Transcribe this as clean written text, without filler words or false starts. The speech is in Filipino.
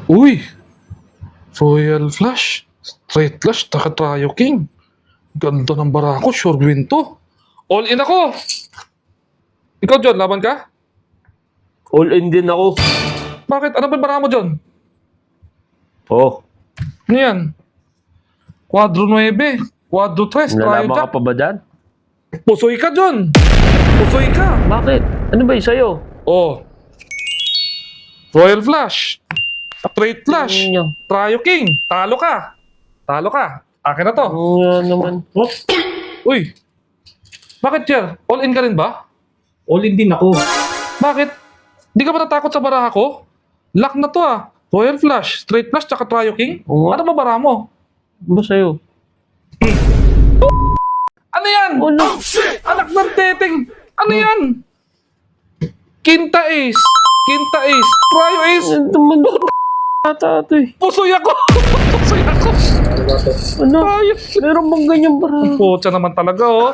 Uy! Royal Flush. Straight Flush, taka Trio King. Ganda ng barako, sure win to. All in ako! Ikaw, John, laban ka? All in din ako. Bakit? Ano ba barako mo, John? Oh, Ano yan? Quadro 9, Quadro 3, Trio nalaman ka Jack. pa ba dyan? Pusoy ka, John! Pusoy ka! Bakit? Ano ba yung sa'yo? Oh. Royal Flush. Straight Flush. Ano yun? Trio King. Talo ka. Talo ka. Akin na to. Oo nga naman. Oh. Uy. Bakit, Jer? All in ka rin ba? All in din ako. Bakit? Di ka ba natakot sa baraha ko? Lock na to ah. Royal Flush, Straight Flush, tsaka Trio King. Oo nga. Ano ba baraha mo? Ano ba sa'yo? Ano yan? Ano? Anak ng teteng. Ano yan? Quinta Ace. Quinta Ace. Trio Ace. Ano naman ata ito eh. Pusoy ako. Pusoy ako. Ano? Ayos. Meron bang ganyan para? Pucha naman talaga oh.